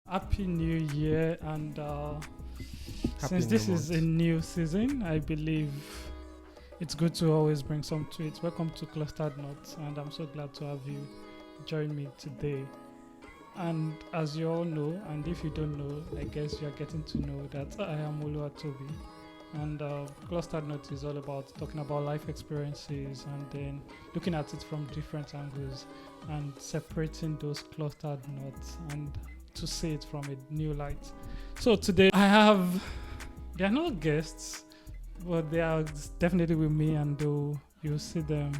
Happy New Year, and since this is a new season, I believe it's good to always bring some tweets. Welcome to Clustered Notes, and I'm so glad to have you join me today. And as you all know, and if you don't know, I guess you're getting to know that I am Oluwatobi. And Clustered Notes is all about talking about life experiences and then looking at it from different angles and separating those clustered notes and to see it from a new light. So today they are not guests, but they are definitely with me, and you'll see them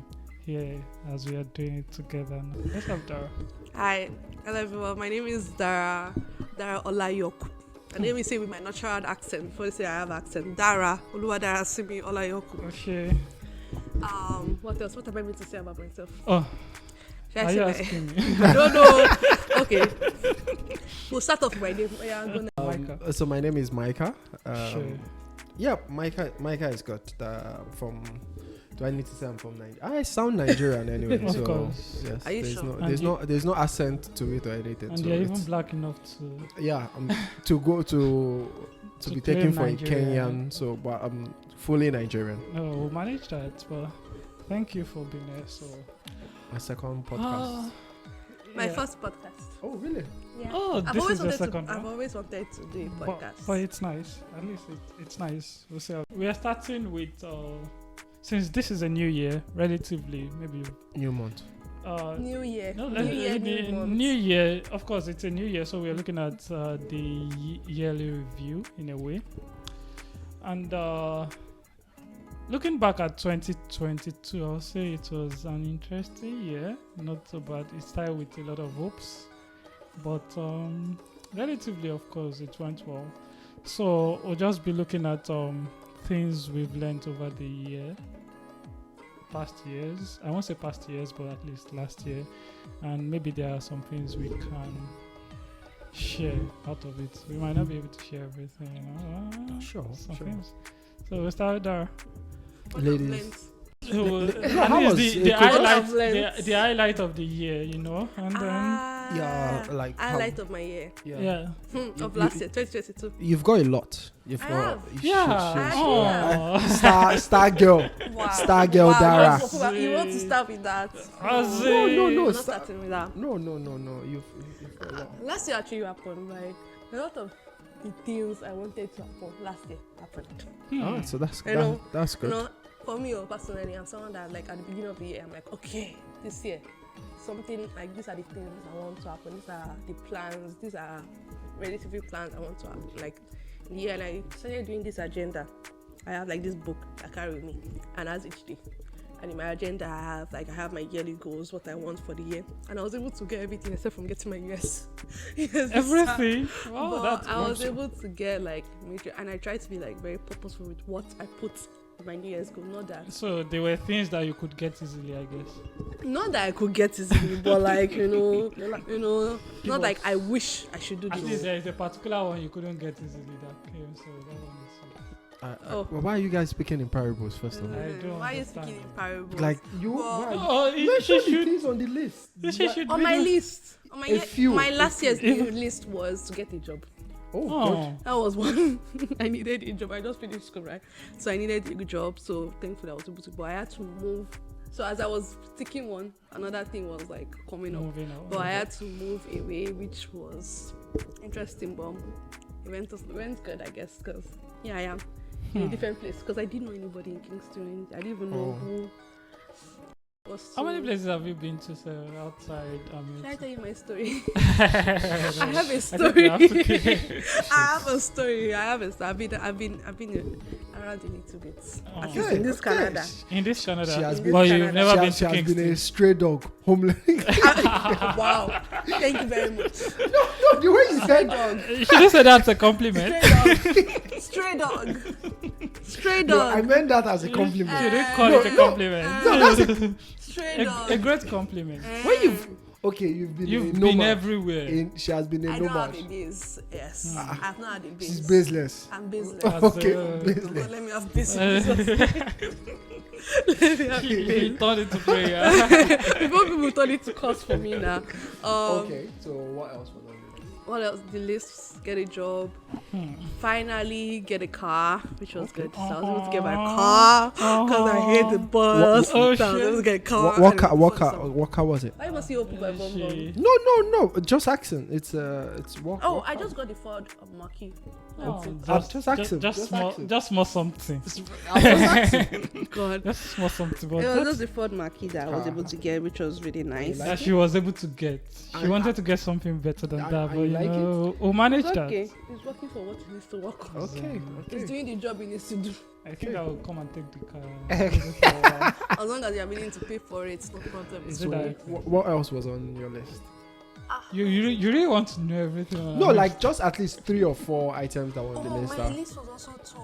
here as we are doing it together. Let's have Dara. Hi, hello everyone. My name is Dara Olayoku. And let me say with my natural accent, before they say I have accent. Dara Oluwadara Simi Olayoku. Okay. What else? What am I meant to say about myself? Oh, Should are I you say asking me? I don't know. Okay. We'll start off with my name. Yeah, I'm gonna. Micah. So my name is Micah. Sure. Yeah, Micah is got from. Do I need to say I'm from Nigeria? I sound Nigerian anyway. Of so course. yes, Are you there's sure? there's no accent to it or anything. And so you're even it's- black enough to. Yeah, to go to be claim taken for Nigeria. a Kenyan. So, but I'm fully Nigerian. No, we'll manage that. But thank you for being here. So. My second podcast. My Yeah. first podcast. Oh really? Yeah. Oh, I've this always is the wanted second to. I've one. always wanted to do a podcast. But it's nice. At least it's nice. We'll see. We are starting with since this is a new year, relatively maybe. New month. New year. No, New year, new month. new year. Of course, it's a new year, so we are looking at the yearly review in a way, and looking back at 2022, I'll say it was an interesting year. Not so bad. It started with a lot of hopes, but relatively, of course, it went well. So we'll just be looking at things we've learned over the year. Past years, I won't say past years, but at least last year, and maybe there are some things we can share out of it. We might not be able to share everything, you know. Sure. Some things. So we'll start there. What Ladies. I've learned. At how least was the it? highlight, What I've the highlight of the year, you know, and then Yeah, like how- highlight of my year. yeah. Of last year, 2022. You've got a lot. You've I got. have. you should- Yeah. Oh. Star girl. Wow. Star girl Dara. You want to start with that? No. I'm not starting with that. No. You've got a lot. Last year actually happened. Like a lot of the things I wanted to happen last year happened. Ah, so that's You know, that's good. You know, for me personally, I'm someone that like at the beginning of the year, I'm like, okay, this year, something like these are the things I want to happen. These are the plans. These are relatively plans I want to happen. Like, yeah, and I started doing this agenda. I have like this book I carry with me, and as each day. And in my agenda, I have my yearly goals, what I want for the year, and I was able to get everything except from getting my US. Yes, Everything. Oh, but that's I was good. able to get like major, and I tried to be like very purposeful with what I put in my New Year's goal. Not that So there were things that you could get easily, I guess. I could get easily, but like not like I wish I should do At least this. there is a particular one you couldn't get easily that came. So that one is. Oh. Well, why are you guys speaking in parables first of all? I don't Why are you understand. speaking in parables? Like you, Well- why are you- Oh, mention she the should. things on the list. She should on be my the- list, on my A few, my a last few. year's new list was to get a job. Oh, Oh, That was one. I needed a job. I just finished school, right? So I needed a good job. So thankfully I was able to. But I had to move. So as I was taking one, another thing was like coming up. moving on. But I had to move away, which was interesting. But it went good, I guess, because I am in a different place. Because I didn't know anybody in Kingston. I didn't even know who was. How many so- places have you been to, sir, outside? Should I tell you my story? I I have a I story. think you have to- I have a story. I've been around a little bit. Oh. At least in this Okay. Canada. In this Canada, She has been- but Canada. you've never she been has, to she has been Kingston. a stray dog, homeless. Wow. Thank you very much. No, the way you Stray said dog. You should have said that's a compliment. Stray dog. Stray no, dog. I meant that as a You compliment. didn't call No, it a no. compliment. Stray a dog. a great compliment. When you've you've been You've a been nomad. everywhere. She has been a I don't have nomad. a base. Yes. I've not had a base. She's baseless. I'm baseless. That's, Okay, God, baseless. let me have business. Let me have He business. turned into prayer. Before people turn it to cost for me now. Okay, so what else was on what else? The list, get a job. Finally get a car, which was good. So I was able to get my car because I hate the bus. So I was able to get a car. What car was it? I must see open my bum. No. Just accent. It's what? Oh, what I car? just got the Ford Mach-E. Just accent. Just more something. God. Just more something. But It was that's just the Ford Mach-E that I was able to get, which was really nice. that she was able to get. She wanted to get something better than that, but you like it? we'll manage It's that. okay. It's working for what it needs to work on. Okay. It's doing the job it needs to do. I think I will come and take the car. As long as you're willing to pay for it, no problem. Is So it like what else was on your list? you really want to know everything? on No, our like just at least 3 or 4 items that were on the list. My list was also to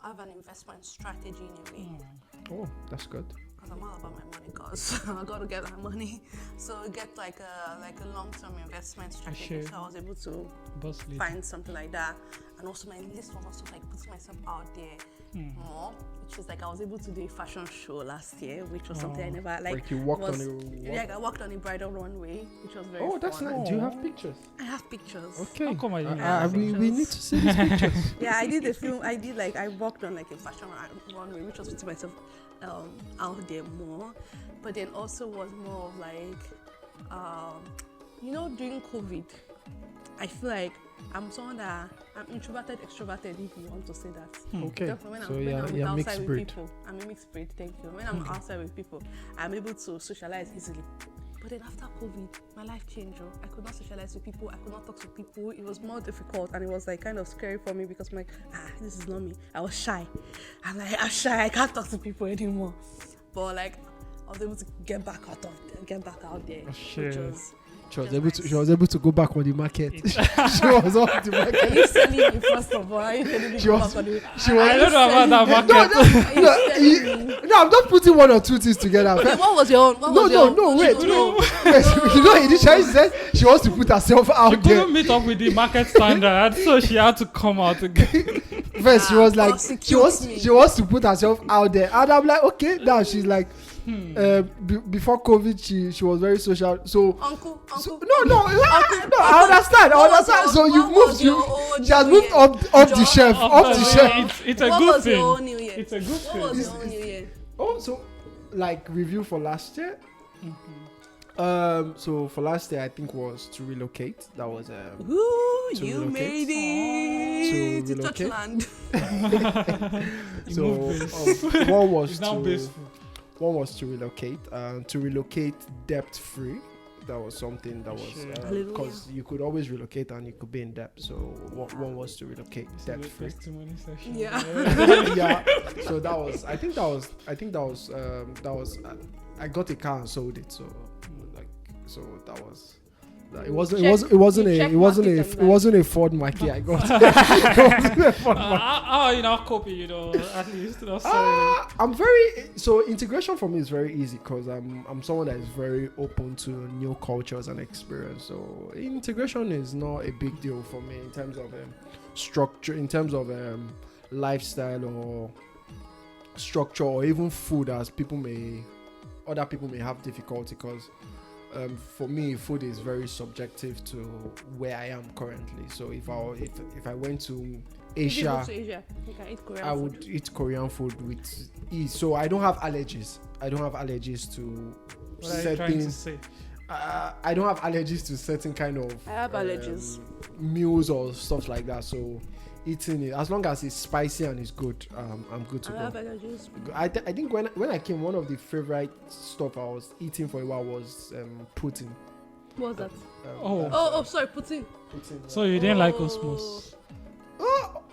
have an investment strategy in a way. Oh, that's good. Because I'm all about my money, cause I gotta get my money. So get like a long-term investment strategy. Sure. So I was able to boss lady. find something like that. And also my list was also like putting myself out there more, which is like I was able to do a fashion show last year, which was something I never Like you walked on I walked on a bridal runway, which was very Oh, that's fun. nice. Do you have pictures? I have pictures. Okay. How come I didn't have we pictures? need to see these pictures. Yeah, I did a film. I walked on like a fashion runway, which was putting myself out there more. But then also was more of like, during COVID, I feel like I'm someone that I'm introverted, extroverted, if you want to say that. Okay. Therefore, when So I'm you're outside mixed with breed. people, I'm a mixed breed. Thank you. When I'm outside with people, I'm able to socialize easily. But then after COVID, my life changed. I could not socialize with people. I could not talk to people. It was more difficult, and it was like kind of scary for me because I'm like, this is not me. I was shy. I'm shy. I can't talk to people anymore. But like, I was able to get back out there, which was. She was able to go back on the market. She was on the market. Are you selling me first of all? Are you telling me She go was- back on the I don't know about that market. Are you selling me? No, I'm just putting 1 or 2 things together. Okay, what was your own? No, wait. Initially she said she wants to put herself out there. Couldn't meet up with the market standard, so she had to come out again. First, she was like, prosecute me. she wants to put herself out there, and I'm like, okay. Now she's like, before COVID, she was very social. So, Uncle. I understand. So you've moved. She has moved up the shelf, up the shelf. It's a What good was your own thing. New Year? It's a good What thing. was your own New Year? Oh, so like review for last year. So for last year, I think was to relocate. That was Ooh, to you relocate. made it To to relocate. Touchland. You so moved base. one was It's now to baseful. one was to relocate. To relocate debt free. That was something that was Hallelujah. because you could always relocate and you could be in debt. So one was to relocate This is debt the free. testimony session. Yeah. Yeah. So that was. I think that was. I got a car and sold it. So that was. It wasn't a Ford Mach-E I got. It wasn't a Ford Mach-E. How are you not copy, at least? Sorry. I'm very so integration for me is very easy because I'm someone that is very open to new cultures and experience. So integration is not a big deal for me in terms of structure, in terms of lifestyle or structure or even food, as other people may have difficulty because. For me, food is very subjective to where I am currently. So if I went to If you go Asia, to Asia, you can eat Korean I food. would eat Korean food with ease. So I don't have allergies. I don't have allergies to What are you trying to certain. say? I don't have allergies to certain kind of. I have allergies. Meals or stuff like that. So eating it, as long as it's spicy and it's good, I'm good to I have go. allergies. I think when I came, one of the favorite stuff I was eating for a while was Putin. What's that? Sorry, Putin. Putin. So you didn't like Oh. Osmos?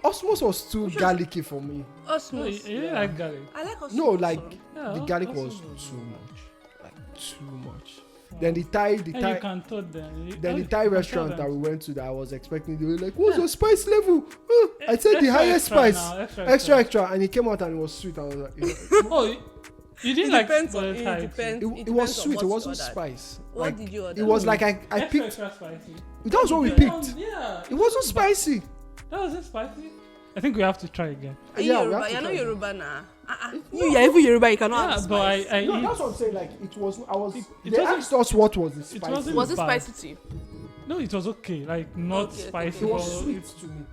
Osmos was too Which was- garlicky for me. No, Osmos. you didn't like garlic. I like Osmos. No, like also. Yeah, the garlic Osmos was was too good. much, like too much. Then the Thai, And you can told them. then the Thai restaurant that we went to that I was expecting, they were like, "What's Yeah. your spice level?" I said the highest spice, Extra. extra, and it came out and it was sweet. I was like, Oh, you didn't It like depends on the it. Thai Depends. it It was depends on sweet. what It you wasn't ordered. spice. What Like, did you order? it was like I Extra, picked. extra spicy. That was what we did you picked. Yeah. It wasn't spicy. That wasn't spicy. I think we have to try again. Are you Yeah, we Yoruba? have to You're not try it. Yoruba now. You're even Yoruba. You cannot Yeah, have but spice. I No, eat. that's what I'm saying. Like it was. I was. It they wasn't- asked us what was the spice. wasn't- Was it bad. spicy to you? No, it was okay. Like not Okay, spicy. It okay. was but sweet it's- to me.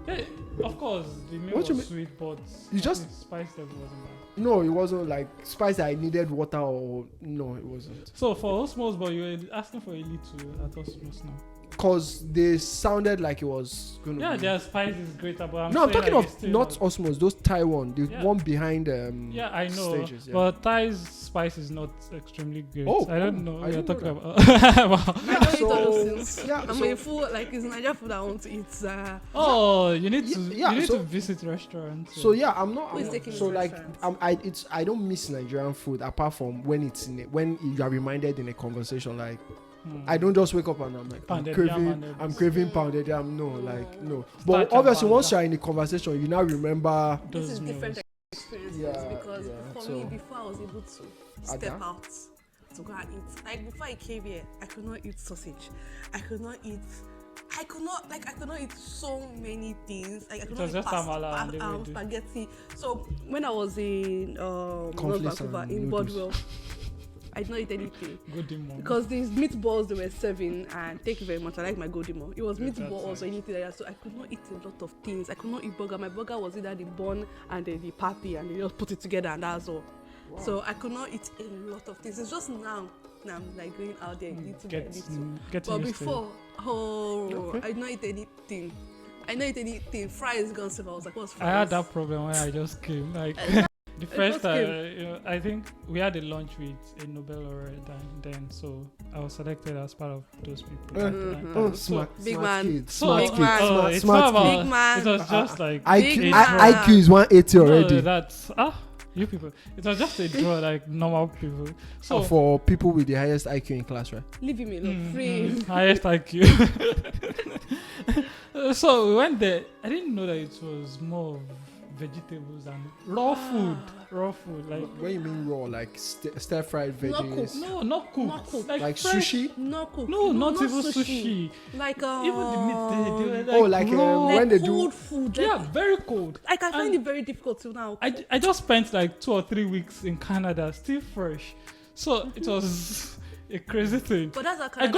Yeah, of course, the meal What you was mean? sweet, but You I just- think spice level wasn't bad. No, it wasn't like spice. I needed water or no, it wasn't. So for Osmos, but you were asking for a little at Osmos now. Cause they sounded like it was gonna. Yeah, be. their spice is greater, but I'm No, I'm saying, talking like, of it's still not not- Osmos. Those Taiwan, the Yeah. one behind Yeah, I know, stages. Yeah. but Thai's spice is not extremely great. Oh, I don't oh, know I what you're didn't know talking about. Wow. I don't eat all so- those things. yeah, I'm so- a fool. Like it's Nigerian food I want to eat. Oh, you need to Yeah, you need so- to visit restaurants. So yeah, I'm not. Who is I'm- taking so me to like, restaurants? I don't miss Nigerian food apart from when when you are reminded in a conversation. Like I don't just wake up and I'm like Pounded yam and I'm everything. craving pounded yam. No, like no. Starch But and obviously, banga. once you're in the conversation, you now remember. This those is different meals. experiences Yeah, because yeah, for so- me, before I was able to step Ada? out to go and eat, like before I came here, I could not eat sausage. I could not eat so many things. Like I could It not was eat just amala and everything. spaghetti. So when I was in North Cornflakes Vancouver and in noodles. Bodwell, I did not eat anything. Good in morning. Because these meatballs they were serving, and thank you very much. I like my Godimo. It was Yeah, that's meatballs or nice. anything like that. So I could not eat a lot of things. I could not eat burger. My burger was either the bun and then the patty, and they just put it together, and that's all. So I could not eat a lot of things. It's just now I'm like going out there little by Get little. getting But used to it. before, Okay. I did not eat anything. I did not eat anything. Fries gone. So I was like, what's I fries? had that problem when I just came. Like the first just time, came. I think we had a lunch with a Nobel laureate then, so I was selected as part of those people. Uh, Mhm. Oh, So- smart, Big smart man. kids, So, smart Big kids, man. smart, it's smart not about, kids. Big man. It was just like IQ, Big I, man. IQ is 180 already. No, that's you people. It was just a draw like normal people. So For people with the highest IQ in class, right? Leave him alone. Free. highest IQ. So we went there. I didn't know that it was more of vegetables and raw food. Raw food, like What you mean raw? Like stir fried Not veggies? cooked. no, not cooked. Not cooked. Like fresh- sushi? Not cooked. No, not even sushi. Like Even the meat, they were like Oh, like, raw. when they do- cold food. Like, Yeah, very cold. like I find and- it very difficult to now. I just spent like 2 or 3 weeks in Canada, still fresh. So it was a crazy thing. But that's how I Canada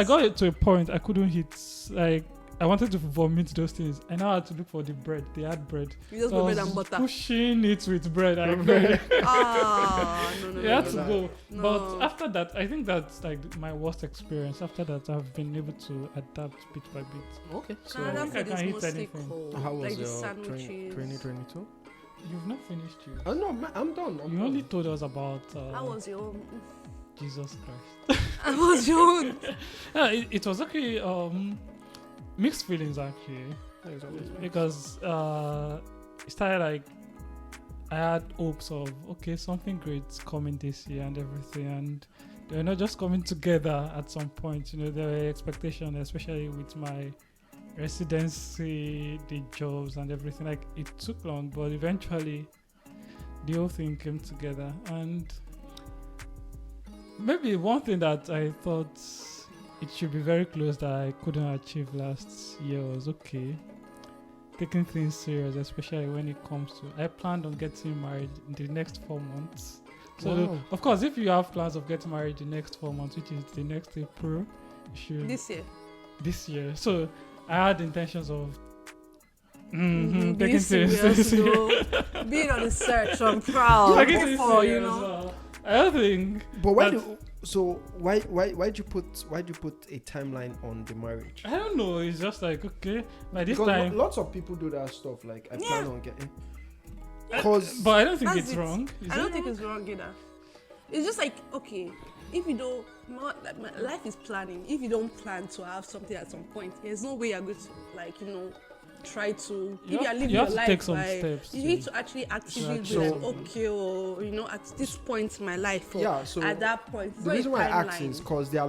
got food to a point I couldn't hit, like I wanted to vomit those things. I now had to look for the bread. They had bread. You just So I go bread was and butter. pushing it with bread. I Bread. No. You had to no. go. No. But after that, I think that's like my worst experience. After that, I've been able to adapt bit by bit. Okay. So, Canada I food can is eat mostly anything. cold. how was like the your sandwiches. 2022? You've not finished you. Oh no, I'm done. I'm You done. only told us about How was your? Jesus Christ. How was your? Yeah, it was okay. Mixed feelings actually, because it started like I had hopes of something great's coming this year and everything, and they were not just coming together at some point. You know, there were expectations, especially with my residency, the jobs and everything. Like it took long, but eventually the whole thing came together. And maybe one thing that I thought it should be very close that I couldn't achieve last year was taking things serious, especially when it comes to I planned on getting married in the next 4 months. So Wow. of course, if you have plans of getting married the next 4 months, which is the next April, you should This year. So I had intentions of Being taking things serious, serious. no. Being on the search. I'm proud. Taking Good things for you serious, know. I don't think. But why That's- do so why'd you put a timeline on the marriage? I don't know. It's just like by this Because time. lots of people do that stuff. Like I plan Yeah. on getting. Because But I don't think That's it's it. wrong. Is I it don't think wrong? it's wrong either. It's just like if you don't, my life is planning. If you don't plan to have something at some point, there's no way you're going to try to. You if you are have- living you have your to life, take some by- steps You to- need to actually actively be actually- like, at this point in my life, or yeah, so at that point. It's the not a reason why I ask timeline. is because there are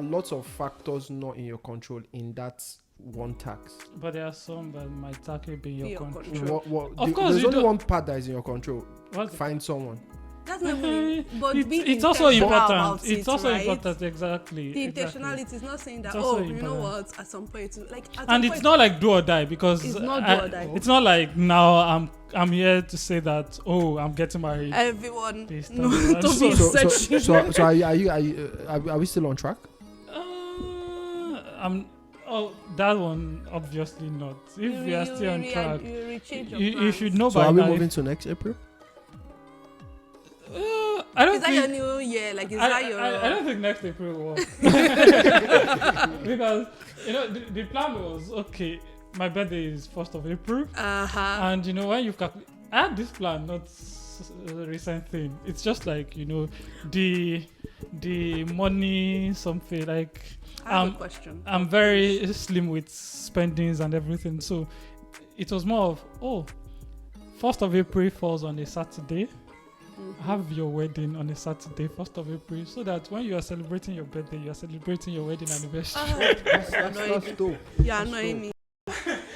lots of factors not in your control in that one task. But there are some that might actually be in Be your your control. control. Of course, there's you only don't- one part that is in your control. What's Find someone. That's not even. But It's, being it's also intentional important. about It's it, also right? important, exactly. The exactly. intentionality is not saying that. It's also You know important. what? At some point, at And some it's point, not like do or die because It's not do or die. It's not like now I'm here to say that I'm getting married. everyone. This No, time. don't be So- So searching. are we still on track? Oh, that one obviously not. If we are still on track, you should know So by are we now. moving to next April? I don't Is that think. your new year? Like, is that your? I don't think next April will work. Because the plan was okay. My birthday is 1st of April, and when you've I had this plan, not a recent thing. It's just like the money something like. I have a question. I'm very slim with spendings and everything, so it was more of 1st of April falls on a Saturday. Have your wedding on a Saturday, 1st of April, so that when you are celebrating your birthday, you are celebrating your wedding anniversary. That's dope. You're annoying me.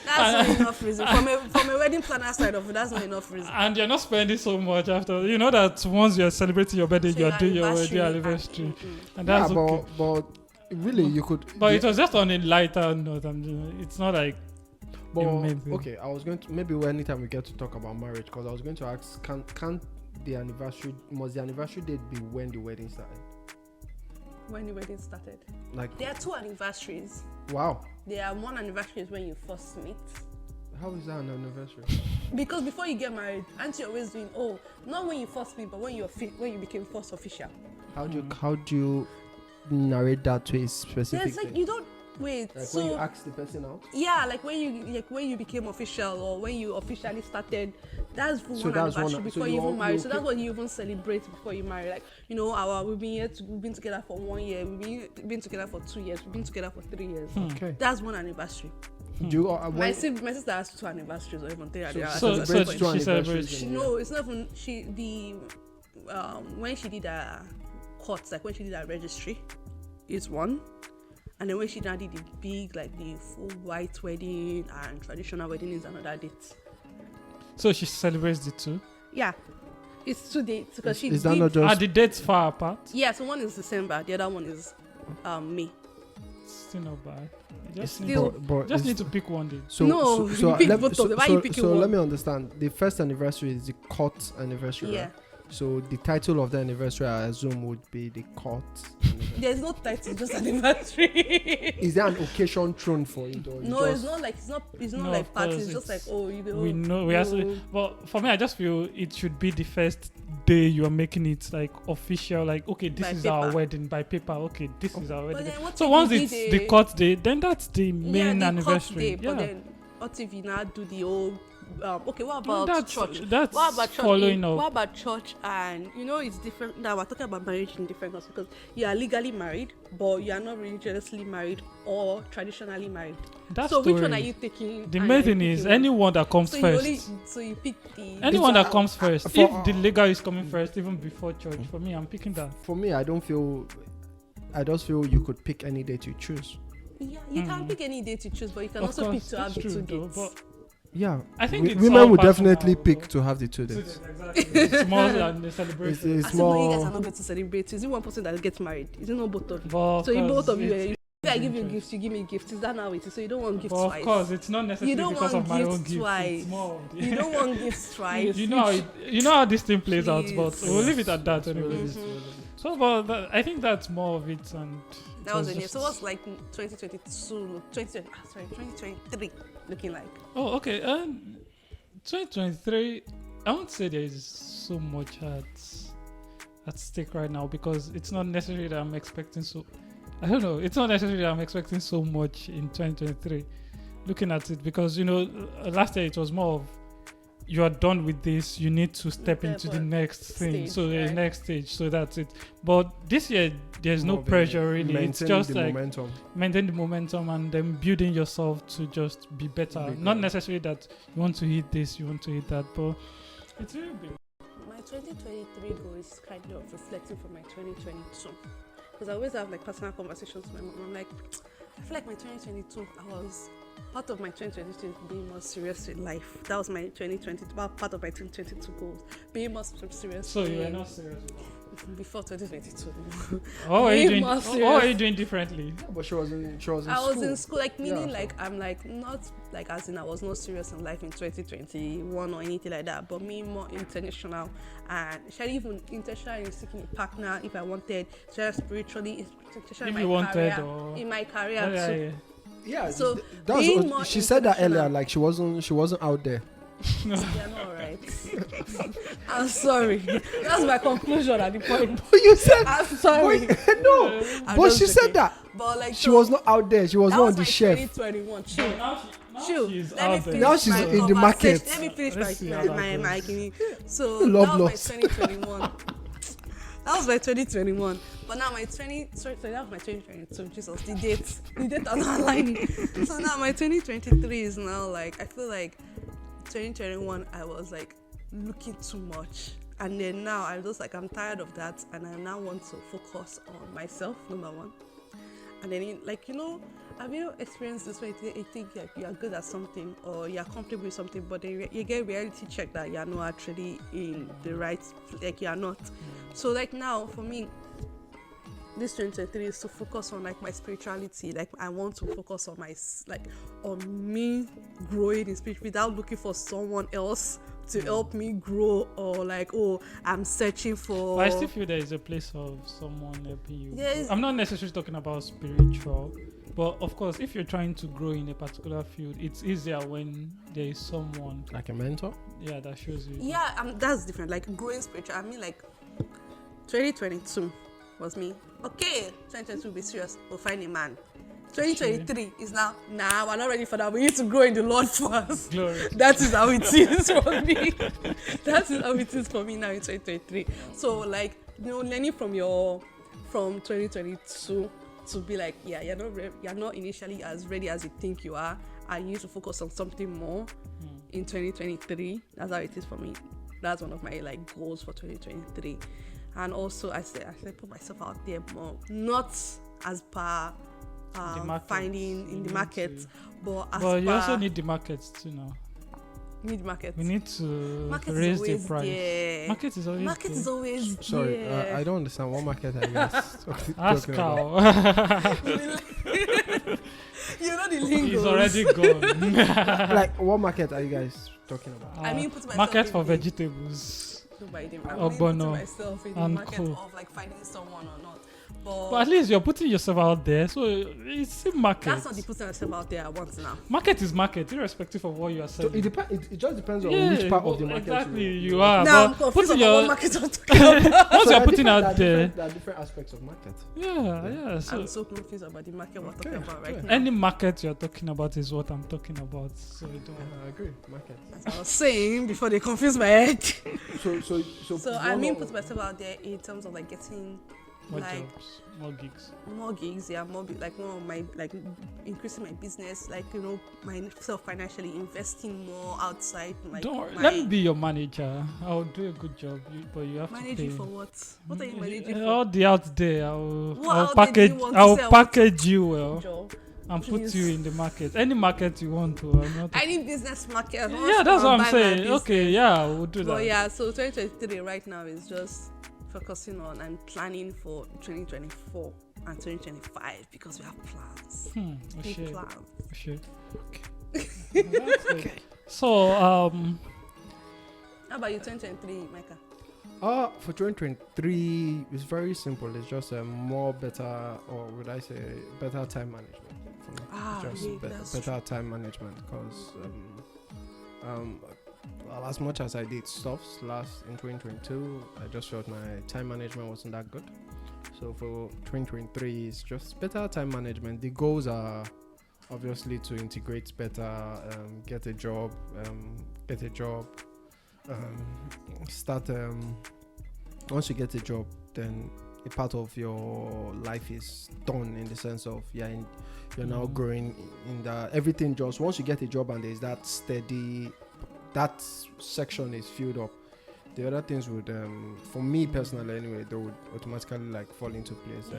That's not enough reason. From a wedding planner side of it, that's not enough reason. And you're not spending so much after. You know that once you are celebrating your birthday, So you are doing your wedding anniversary. And that's okay. but really you could. But it was just on a lighter note. It's not like. Okay, I was going to maybe anytime we get to talk about marriage, because I was going to ask, can the anniversary, must the anniversary date be when the wedding started? When the wedding started. Like There are 2 anniversaries. wow. There are one anniversary is when you first meet. How is that an anniversary? Because before you get married, aren't you always doing not when you first meet, but when you became first official? How do you narrate that to a specific There's like thing? you don't wait. Like So when you ask the person out? yeah, like when you became official or when you officially started. That's So one that's anniversary one- before so you you even all- marry. you So keep- that's what you even celebrate before you marry. Like we've been together for 1 year. We've been together for 2 years. We've been together for 3 years. Okay. That's one anniversary. Do you, My when, sister has 2 anniversaries or even 3 anniversaries. So at she this point. celebrates. anniversaries in a year. No, it's not even when she did her court, like when she did her registry, is one. And then when she now did the big, like the full white wedding and traditional wedding is another date. So she celebrates the two. Yeah. It's 2 dates because she is that did, not Are just the dates far apart? yeah, so one is December, the other one is May. Still not bad. You just It's need, still- but just is- need to pick one day. so No, so, so you pick let, both so, of them. Why so, you picking so one? let me understand. The first anniversary is the court anniversary, Yeah. right? So the title of the anniversary, I assume, would be the court anniversary. There's no title, just anniversary. Is there an occasion thrown for it? Or No, just, it's not like it's not No, like of parties. course, It's just like it's- you We know we have to. you- But for me, I just feel it should be the first day you are making it like official. Like, okay, this By is our paper. wedding by paper. Okay, this is our But wedding. then what So if once you it's did the a- court day, then that's the main the anniversary. Day, Yeah, But then what if you now do the old? Okay, what about that's church? that's What about church? following What up. about church? And it's different. Now we're talking about marriage in different ways because you are legally married, but you are not religiously married or traditionally married. That's So which one story. are you taking? The and main you're thing is picking? anyone that comes So first. you pick the. Anyone It's, that comes first. for- If the legal is coming first, even before church, for me, I'm picking that. For me, I just feel you could pick any date you choose. Yeah, you can pick any day to choose, but you can Of also pick course, to have the that's 2 true, though, dates. but Yeah, I think it's women all would personal, definitely pick though. to have the 2 dates. Exactly. It's more than the celebration. It's I see when you guys more. are not going to celebrate. Is it one person that gets married? Is it not both of you? But So you both of you, it's- I give you gifts, you give me gifts. Is that now it is? So you don't want gifts but twice. of course, it's not necessarily You don't because want of my gifts own gift. twice. It's more of the- You don't want gifts twice. you know how this thing plays out, but Please. we'll leave it at that anyway. Mhm. So, but I think that's more of it, and That was it the year. just- So what's like 2022, 2023 looking like? Oh, okay. 2023. I won't say there is so much at stake right now because it's not necessarily that I'm expecting so. I don't know. It's not necessarily that I'm expecting so much in 2023. Looking at it, because last year it was more of you are done with this. You need to step into the next thing. stage, So the right. next stage. So that's it. But this year there's no More of a pressure really. It's maintaining just the like momentum. maintain the momentum and then building yourself to just be better. Bigger. Not necessarily that you want to hit this, you want to hit that, but it's really big. My 2023 goal is kind of reflecting from my 2022. Because I always have like personal conversations with my mom. I'm like, I feel like my 2022, part of my 2022 is being more serious in life. That was my 2022, part of my 2022 goals. Being more serious. So you are in- not serious. before 2022. What are you Way doing? more What are serious. you doing differently? But she was in school. I was in school, like meaning Yeah, like I'm like not like as in I was not serious in life in 2021 or anything like that, but me more intentional and actually even intentional in seeking a partner if I wanted, just spiritually intentional If in you my wanted, career, or in my career Oh, yeah, too. yeah. Yeah, So, that's being more she said that earlier. intentional. Like she wasn't out there. You're not alright. I'm sorry. That's my conclusion at the point. But you said I'm sorry. no. I'm But just she said joking. that But like she was not out there. She was that not was on the my shelf. 2021. So Chill. now Chill. she's Let me out there. finish Now she's my in the conversation. market. Let me finish Let's see my how my, that my, goes. my So Love that was lost. my 2021. That was my 2021. But now my sorry, that was my 2022. Jesus, the date are not aligning. So now my 2023 is now like I feel like 2021 I was like looking too much. And then now I'm just like I'm tired of that and I now want to focus on myself, number one. And then like have you experienced this way? You think like you are good at something or you are comfortable with something, but then you get reality check that you are not actually in the right, like you are not. So like now for me, this 2023 is to focus on like my spirituality. Like I want to focus on on me growing in spirit without looking for someone else to help me grow or like I'm searching for. But I still feel there is a place of someone helping you. Yes. I'm not necessarily talking about spiritual, but of course, if you're trying to grow in a particular field, it's easier when there is someone, Like a mentor. that shows you. Yeah, that's different. Like growing spiritual. I mean, like 2022 was me. Okay, 2022 be serious. We'll find a man. 2023 is now. Nah, we're not ready for that. We need to grow in the Lord first. Glory. That is how it is for me. That is how it is for me now in 2023. So like learning from 2022 to be like, yeah, you're not initially as ready as you think you are, and you need to focus on something more in 2023. That's how it is for me. That's one of my like goals for 2023. And also I said put myself out there more, not as per market. finding You in the need market, to- but as But per you also need the markets too now. need market. We need to Market raise is the always price. there. Market is always Market there. is always Sorry, there. I don't understand what market are you guys talking Ask about. how. You know the lingo. He's already gone. Like what market are you guys talking about? I mean, put myself market in for the- vegetables. No, by them. I'm Ogbono putting myself in the and market co. of like finding someone or not. But at least you're putting yourself out there, so it's still market. That's not the putting myself out there I want now. Market is market, irrespective of what you are So selling. it just depends on which part of the market exactly you you are. Now I'm But confused putting about what your market I'm talking about. once So you're there are putting different- out there are there, different- there are different aspects of market. yeah. So I'm so confused about the market we're talking Okay, about right okay. now. any market you're talking about is what I'm talking about. So you don't. I agree. Market. As I was saying before they confused my head. So I mean, one put myself out there in terms of like getting More like jobs, more gigs. more gigs, yeah, like one of my like increasing my business, like myself financially, investing more outside my. Don't worry. my Let me be your manager. I'll do a good job, but you have managing to pay. for what? What are you managing All for? the out there, I'll What out there do package. you want to I'll sell? package you well Joe? and put Please. you in the market. Any market you want to. I'm not. I need business market. I want Yeah, to that's come what I'm buy my saying. business. Okay, yeah, we'll do But that. yeah, so 2023 right now is just focusing on and planning for 2024 and 2025 because we have plans. Big Sure. plans. Sure. Okay. That's it. So, How about you, 2023, Micah? For 2023, it's very simple. It's just a more better, or would I say, better time management for me. Ah, Just yeah, that's better time management because well, as much as I did stuff last in 2022, I just felt my time management wasn't that good. So for 2023, it's just better time management. The goals are obviously to integrate better, get a job, start. Once you get a job, then a part of your life is done in the sense of you're now growing in the everything. Just once you get a job and there's that steady, that section is filled up. The other things would, for me personally anyway, they would automatically like fall into place.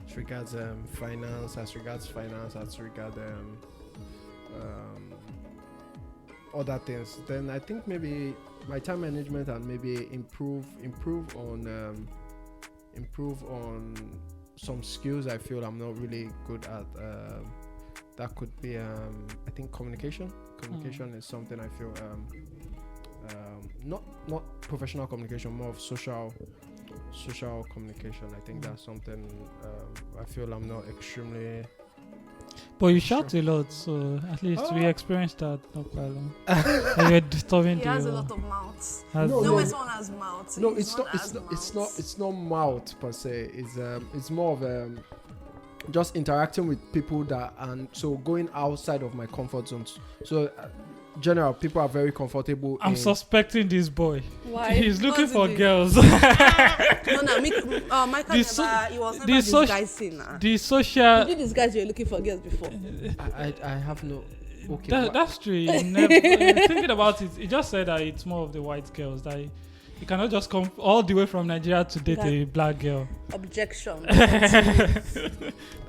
As regards finance, as regards other things. Then I think maybe my time management and maybe improve on improve on some skills I feel I'm not really good at. That could be, I think, communication. Communication is something I feel, not professional communication, more of social communication. I think that's something I feel I'm not extremely. But you shout a lot, so at least we experienced that not quite long. And you're disturbing He has a lot of mouths. No, When someone has mouths. No, he's it's not mouth per se. It's more of just interacting with people that, and so going outside of my comfort zones. So general people are very comfortable. I'm suspecting this boy. Why? He's looking for girls. No, Michael he was never disguising. The social. Did you disguise you're looking for girls before? I have no. Okay. That's true. Thinking about it, he just said that it's more of the white girls that you cannot just come all the way from Nigeria to date a black girl. Objection.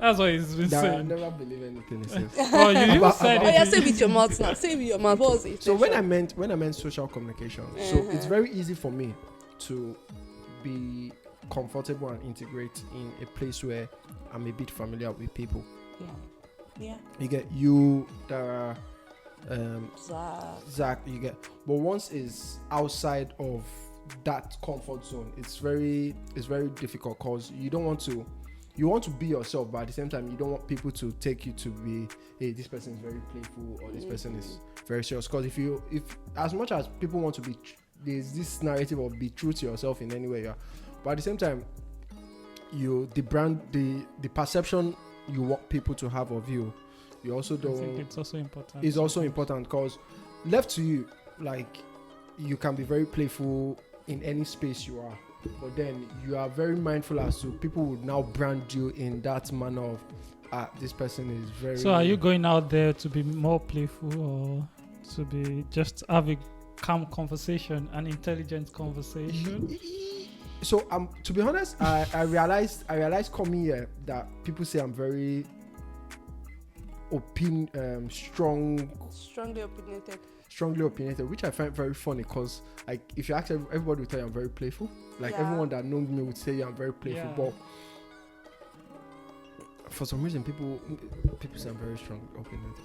That's what he's been saying. I never believe anything he says. Oh, you even said it. Yeah, say with your mouth now. Say with your mouth. What was it? So when I meant social communication, so it's very easy for me to be comfortable and integrate in a place where I'm a bit familiar with people. Yeah. You get you, Dara, Zach. You get, but once it's outside of that comfort zone, it's very difficult because you want to be yourself, but at the same time you don't want people to take you to be, hey, this person is very playful or this person is very serious. Because if as much as people want to be, there's this narrative of be true to yourself in any way you are, but at the same time the perception you want people to have of you, you also don't. I think it's also important. It's also important because left to you, like, you can be very playful in any space you are, but then you are very mindful as to people would now brand you in that manner of this person is very. So are you going out there to be more playful or to be just have a calm conversation, an intelligent conversation? So to be honest, I realized coming here that people say I'm very strongly opinionated, which I find very funny because, like, if you ask everybody will tell you I'm very playful. Like, everyone that knows me would say I'm very playful, but for some reason people say I'm very strongly opinionated.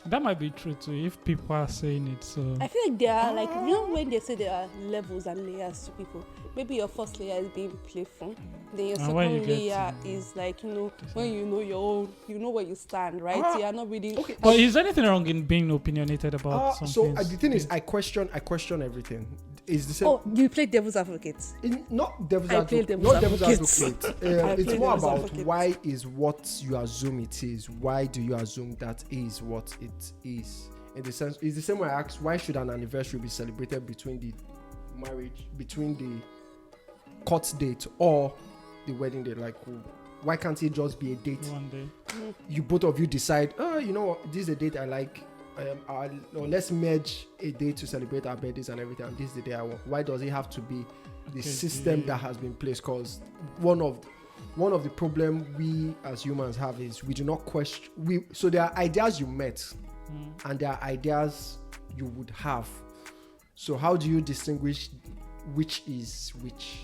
That might be true too if people are saying it. So I feel like there are, like, you know, when they say there are levels and layers to people. Maybe your first layer is being playful, then your second layer is like, you know, when you know your own, you know where you stand, right? You are not reading. Okay. But is there anything wrong in being opinionated about something? So the thing is, I question everything. Is the same. Oh, you play devil's advocate? Not devil's advocate. It's more about why is what you assume it is. Why do you assume that is what it is? In the sense, it's the same way I asked, why should an anniversary be celebrated between the court date or the wedding date? Like, why can't it just be a date? One day. You both of you decide, you know what, this is a date I like. Let's merge a day to celebrate our birthdays and everything, and this is the day I want. Why does it have to be the system that has been placed? Because one of the problem we as humans have is we do not question. So there are ideas you met, and there are ideas you would have. So how do you distinguish which is which?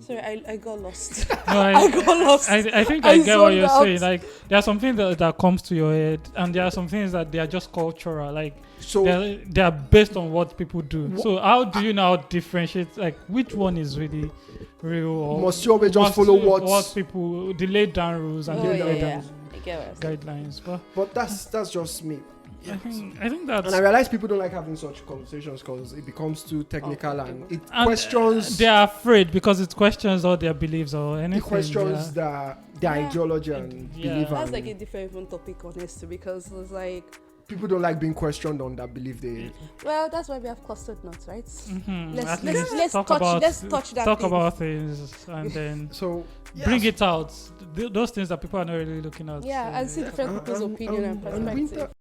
Sorry, I got lost. No, I got lost. I think I get what you're saying. Like, there are some things that comes to your head, and there are some things that they are just cultural. Like, so they are based on what people do. So how do you now differentiate, like, which one is really real? Or must you always just follow what people, the laid down rules and guidelines? But that's just me. I think that's... And I realize people don't like having such conversations because it becomes too technical and it questions... They are afraid because it questions all their beliefs or anything. It questions their ideology and belief. That's like a different topic, honestly, because it's like... People don't like being questioned on that belief they... Well, that's why we have clustered nuts, right? Mm-hmm. Let's touch that talk about things and then bring it out. Those things that people are not really looking at. Yeah, and see different people's opinion and perspective.